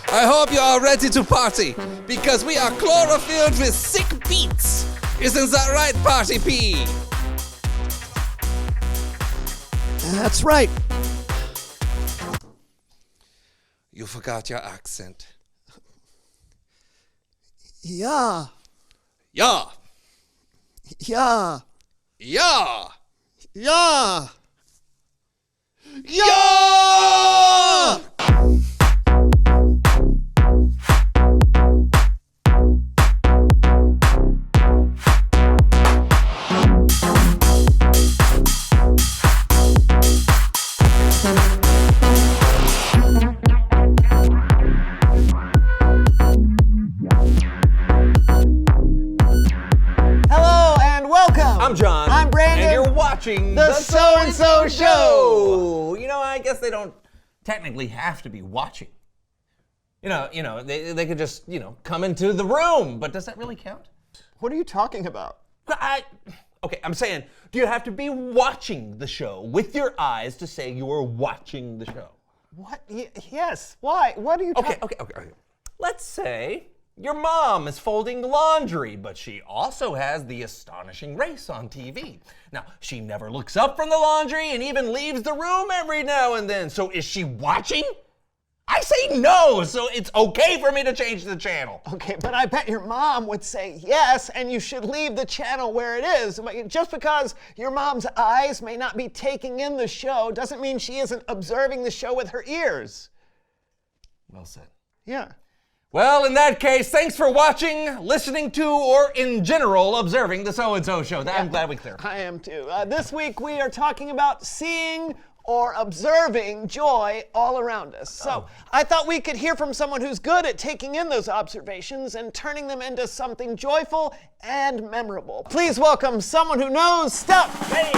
I hope you are ready to party, because we are chlorophylled with sick beats. Isn't that right, Party P? That's right. You forgot your accent. Yeah. Yeah. Yeah. Yeah. Yeah. Yeah! Hello and welcome. I'm John. I'm Brandon. And you're watching The So-and-So Show. You know, I guess they don't technically have to be watching. They could just, come into the room, but does that really count? What are you talking about? Okay, I'm saying, do you have to be watching the show with your eyes to say you're watching the show? What? Yes. Why? What are you talking Okay. Let's say your mom is folding laundry, but she also has The Astonishing Race on TV. Now, she never looks up from the laundry and even leaves the room every now and then. So is she watching? I say no, so it's okay for me to change the channel. Okay, but I bet your mom would say yes, and you should leave the channel where it is. Just because your mom's eyes may not be taking in the show doesn't mean she isn't observing the show with her ears. Well said. Yeah. Well, in that case, thanks for watching, listening to, or in general, observing the So-and-So Show. I'm glad we cleared. I am too. This week we are talking about seeing or observing joy all around us. So I thought we could hear from someone who's good at taking in those observations and turning them into something joyful and memorable. Please welcome someone who knows stuff. Hey!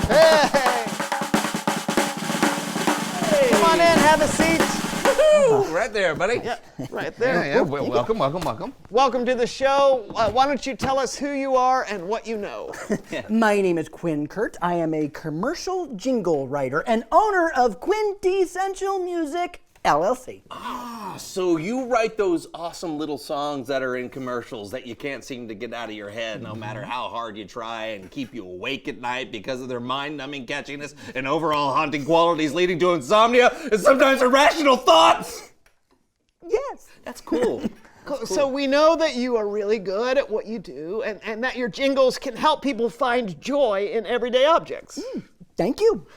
Hey! Come on in, have a seat. Right there, buddy. Yeah, right there. Yeah. Welcome. Welcome to the show. Why don't you tell us who you are and what you know? My name is Quinn Kurt. I am a commercial jingle writer and owner of Quintessential Music, LLC. So you write those awesome little songs that are in commercials that you can't seem to get out of your head no matter how hard you try and keep you awake at night because of their mind-numbing catchiness and overall haunting qualities leading to insomnia and sometimes irrational thoughts? Yes. That's cool. So we know that you are really good at what you do and that your jingles can help people find joy in everyday objects. Thank you.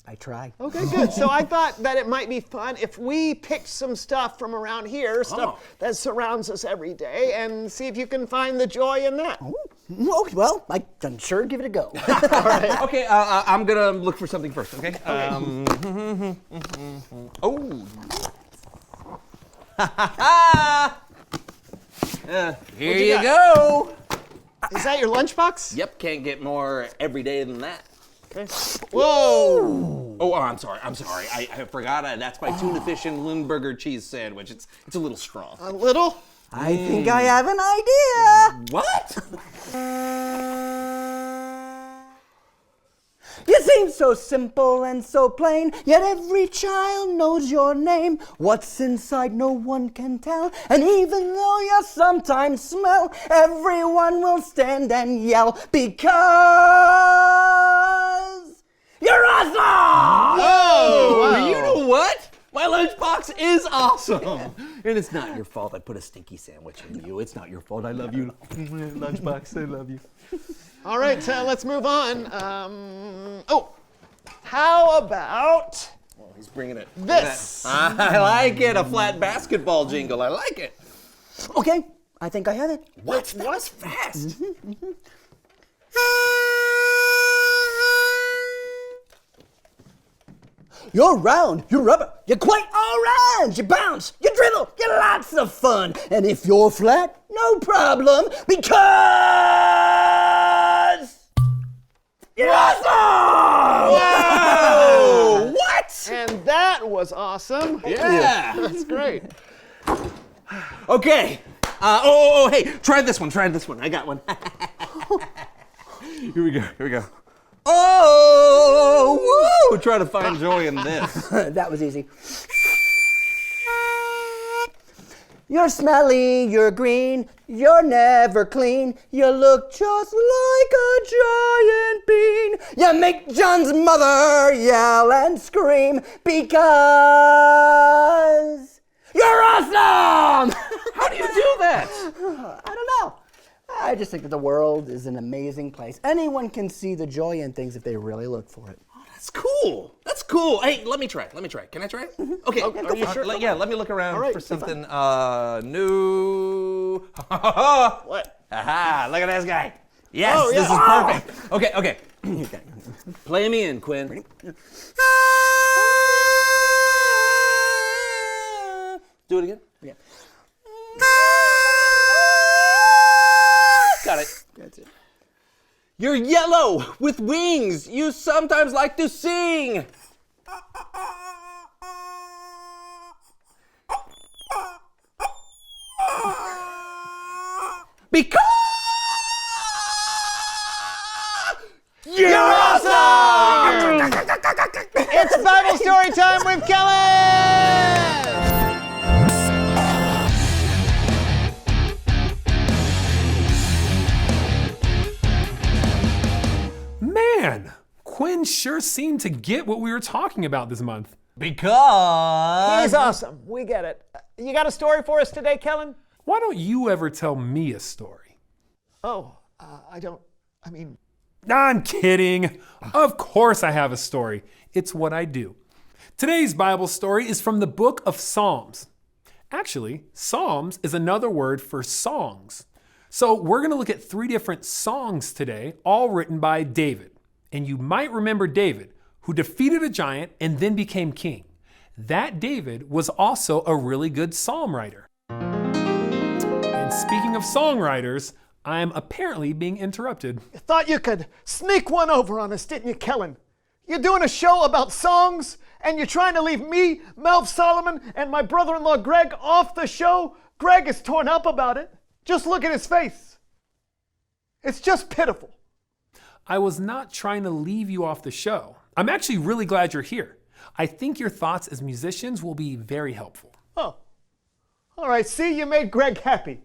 I try. Okay, good. So I thought that it might be fun if we picked some stuff from around here, stuff that surrounds us every day, and see if you can find the joy in that. Oh, well, I can sure give it a go. All right. Okay, I'm gonna look for something first, okay? Here you go. Is that your lunchbox? Yep, can't get more every day than that. Okay. Whoa! Oh, I'm sorry. I forgot. That's my tuna fish and Lundberger cheese sandwich. It's a little strong. A little? I think I have an idea. What? You seem so simple and so plain, yet every child knows your name. What's inside no one can tell, and even though you sometimes smell, everyone will stand and yell because you're awesome! Oh, wow. You know what? My lunchbox is awesome. And it's not your fault I put a stinky sandwich in you. It's not your fault. I love you. Lunchbox, I love you. All right, let's move on. How about Oh, he's bringing it. this? I like it. A flat basketball jingle. I like it. Okay, I think I have it. What? That was fast. You're round, you're rubber, you're quite orange, you bounce, you dribble, you're lots of fun. And if you're flat, no problem, because you're awesome! Whoa! What? And that was awesome. Yeah. That's great. Okay. Hey, try this one. I got one. Here we go. Oh, woo! Try to find joy in this. That was easy. You're smelly, you're green, you're never clean. You look just like a giant bean. You make John's mother yell and scream because you're awesome! How do you do that? I don't know. I just think that the world is an amazing place. Anyone can see the joy in things if they really look for it. That's cool. Hey, let me try. Can I try it? Okay. Are you sure? Let me look around right, for be something new. What? Aha, look at this guy. Yes, Oh, yeah. this is perfect. Okay. Play me in, Quinn. Do it again. Yeah. Got it. That's it. You're yellow with wings. You sometimes like to sing. Because You're awesome! It's Bible story time with Kellen! Man, Quinn sure seemed to get what we were talking about this month. because He's awesome. We get it. You got a story for us today, Kellen? Why don't you ever tell me a story? Oh, I'm kidding. Of course I have a story. It's what I do. Today's Bible story is from the book of Psalms. Actually, Psalms is another word for songs. So we're going to look at 3 different songs today, all written by David. And you might remember David, who defeated a giant and then became king. That David was also a really good psalm writer. And speaking of songwriters, I'm apparently being interrupted. You thought you could sneak one over on us, didn't you, Kellen? You're doing a show about songs, and you're trying to leave me, Melv Solomon, and my brother-in-law Greg off the show? Greg is torn up about it. Just look at his face. It's just pitiful. I was not trying to leave you off the show. I'm actually really glad you're here. I think your thoughts as musicians will be very helpful. Oh, all right, see, you made Greg happy.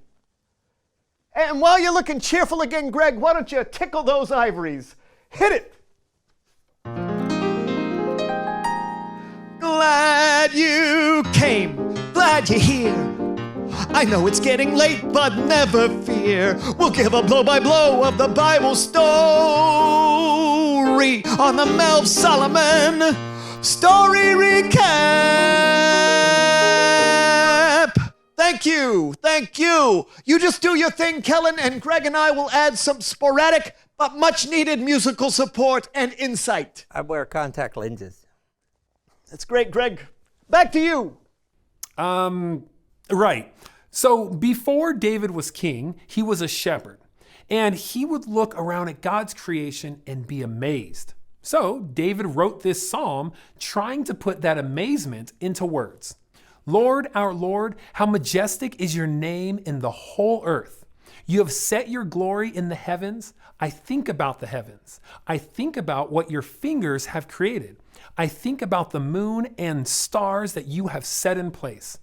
And while you're looking cheerful again, Greg, why don't you tickle those ivories? Hit it. Glad you came, glad you're here. I know it's getting late, but never fear. We'll give a blow-by-blow of the Bible story on the Melv Solomon Story Recap. Thank you. You just do your thing, Kellen, and Greg and I will add some sporadic but much needed musical support and insight. I wear contact lenses. That's great, Greg. Back to you. Right. So before David was king, he was a shepherd. And he would look around at God's creation and be amazed. So David wrote this psalm trying to put that amazement into words. Lord, our Lord, how majestic is your name in the whole earth. You have set your glory in the heavens. I think about the heavens. I think about what your fingers have created. I think about the moon and stars that you have set in place.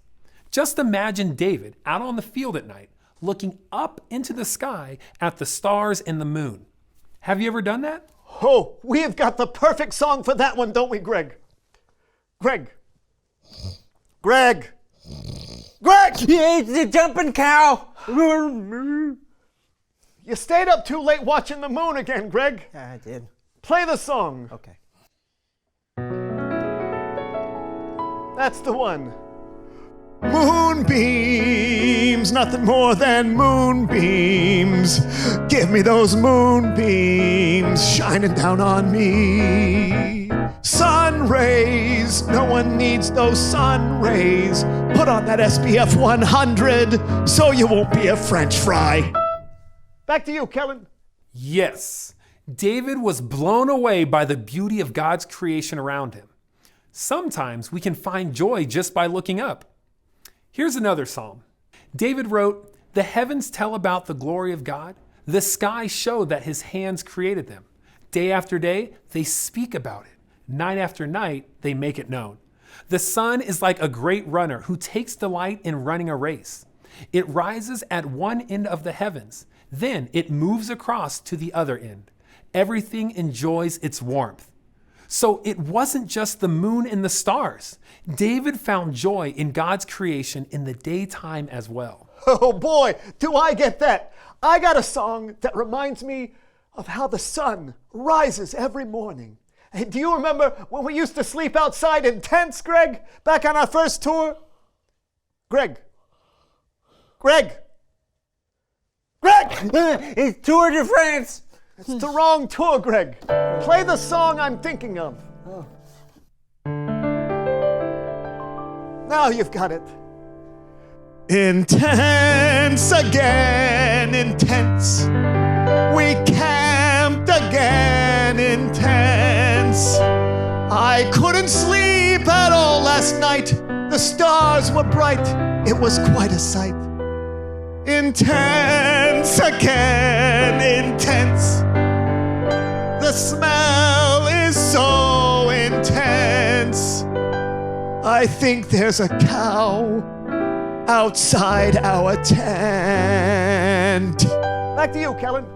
Just imagine David out on the field at night, looking up into the sky at the stars and the moon. Have you ever done that? Oh, we have got the perfect song for that one, don't we, Greg? Greg! Yeah, it's the jumping cow. You stayed up too late watching the moon again, Greg. I did. Play the song. Okay. That's the one. Moonbeams, nothing more than moonbeams. Give me those moonbeams shining down on me. Sun rays, no one needs those sun rays. Put on that SPF 100 so you won't be a French fry. Back to you, Kellen. Yes. David was blown away by the beauty of God's creation around him. Sometimes we can find joy just by looking up. Here's another psalm. David wrote, "The heavens tell about the glory of God. The skies show that his hands created them. Day after day, they speak about it. Night after night, they make it known. The sun is like a great runner who takes delight in running a race. It rises at one end of the heavens. Then it moves across to the other end. Everything enjoys its warmth." So it wasn't just the moon and the stars. David found joy in God's creation in the daytime as well. Oh boy, do I get that. I got a song that reminds me of how the sun rises every morning. Hey, do you remember when we used to sleep outside in tents, Greg, back on our first tour? Greg! It's Tour de France. It's the wrong tour, Greg. Play the song I'm thinking of. Now you've got it. Intense again, intense. We camped again, intense. I I couldn't sleep at all last night. The stars were bright. It was quite a sight. Intense again, intense. The smell is so intense. I think there's a cow outside our tent. Back to you, Kellen.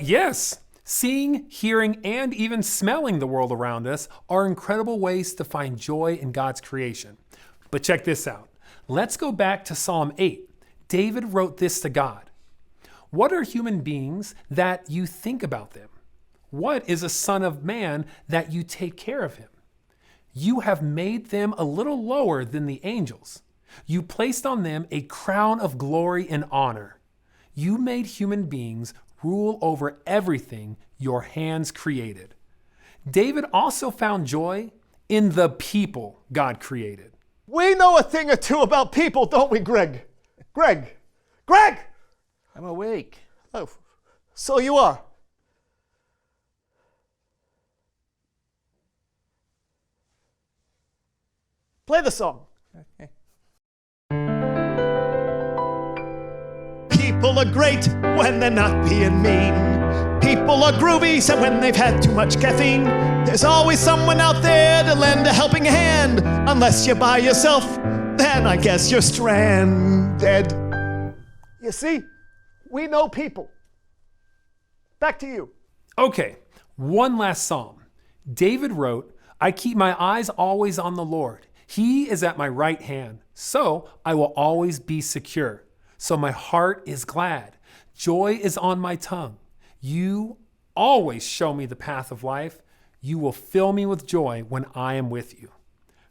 Yes. Seeing, hearing, and even smelling the world around us are incredible ways to find joy in God's creation. But check this out. Let's go back to Psalm 8. David wrote this to God. What are human beings that you think about them? What is a son of man that you take care of him? You have made them a little lower than the angels. You placed on them a crown of glory and honor. You made human beings rule over everything your hands created. David also found joy in the people God created. We know a thing or two about people, don't we, Greg? Greg! I'm awake. Oh, so you are. Play the song. Okay. People are great when they're not being mean. People are groovy so when they've had too much caffeine. There's always someone out there to lend a helping hand. Unless you're by yourself, then I guess you're stranded. You see, we know people. Back to you. Okay, one last psalm. David wrote, I keep my eyes always on the Lord. He is at my right hand, so I will always be secure. So my heart is glad. Joy is on my tongue. You always show me the path of life. You will fill me with joy when I am with you.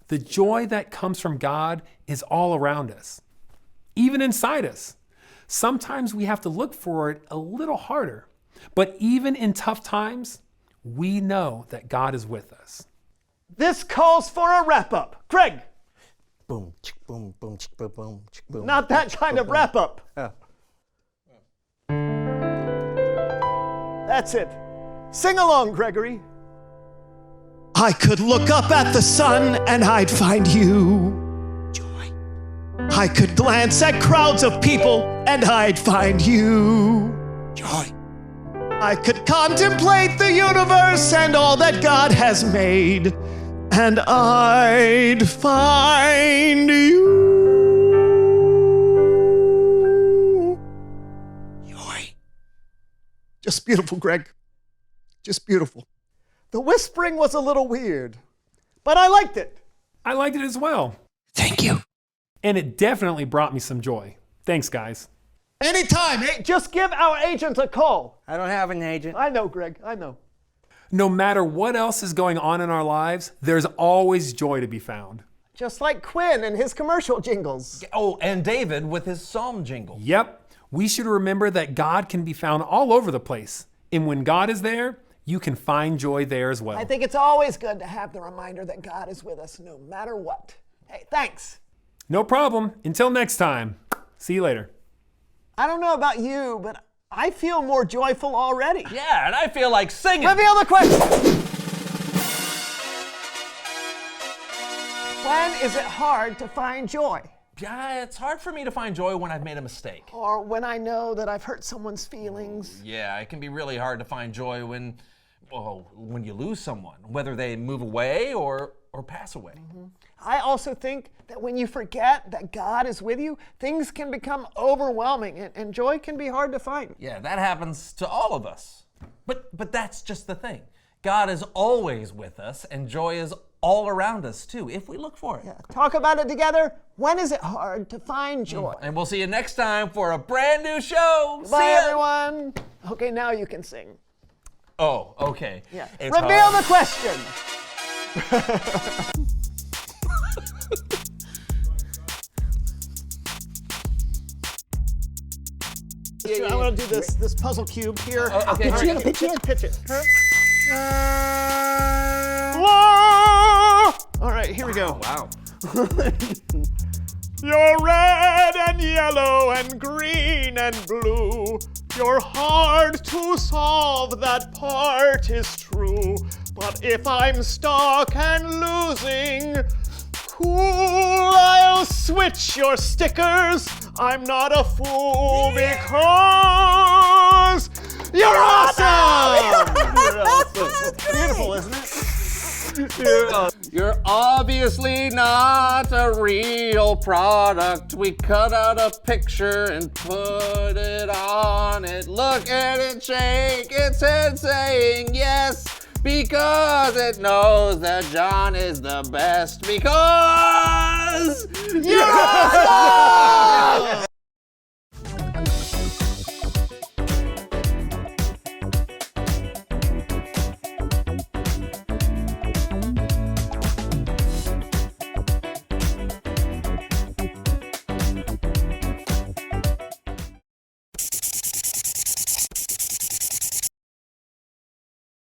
The joy that comes from God is all around us, even inside us. Sometimes we have to look for it a little harder, but even in tough times, we know that God is with us. This calls for a wrap-up. Greg! Boom, chick, boom, boom, chick, boom, boom, chick, boom. Not that kind of wrap-up. Oh. That's it. Sing along, Gregory. I could look up at the sun and I'd find you. Joy. I could glance at crowds of people and I'd find you. Joy. I could contemplate the universe and all that God has made, and I'd find you. Joy. Just beautiful, Greg. Just beautiful. The whispering was a little weird, but I liked it. I liked it as well. Thank you. And it definitely brought me some joy. Thanks, guys. Anytime. Hey, just give our agent a call. I don't have an agent. I know, Greg. I know. No matter what else is going on in our lives, there's always joy to be found. Just like Quinn and his commercial jingles. Oh, and David with his psalm jingle. Yep, we should remember that God can be found all over the place. And when God is there, you can find joy there as well. I think it's always good to have the reminder that God is with us no matter what. Hey, thanks. No problem. Until next time. See you later. I don't know about you, but I feel more joyful already. Yeah, and I feel like singing. Reveal the question. When is it hard to find joy? Yeah, it's hard for me to find joy when I've made a mistake. Or when I know that I've hurt someone's feelings? Yeah, it can be really hard to find joy when you lose someone, whether they move away or pass away. Mm-hmm. I also think that when you forget that God is with you, things can become overwhelming and joy can be hard to find. Yeah, that happens to all of us. But that's just the thing. God is always with us and joy is all around us too, if we look for it. Yeah. Talk about it together. When is it hard to find joy? And we'll see you next time for a brand new show. Bye, everyone. Okay, now you can sing. Oh, okay. Yeah. It's Reveal hard. the question. I'm going to do this puzzle cube here. Okay. Pitch All it, pitch it, pitch it. All right, here we go. Wow. You're red and yellow and green and blue. You're hard to solve, that part is true. But But if I'm stuck and losing, cool, I'll switch your stickers. I'm not a fool because you're awesome! You're awesome. Beautiful, isn't it? You're obviously not a real product. We cut out a picture and put it on it. Look at it shake its head saying yes, because it knows that John is the best, because you're awesome!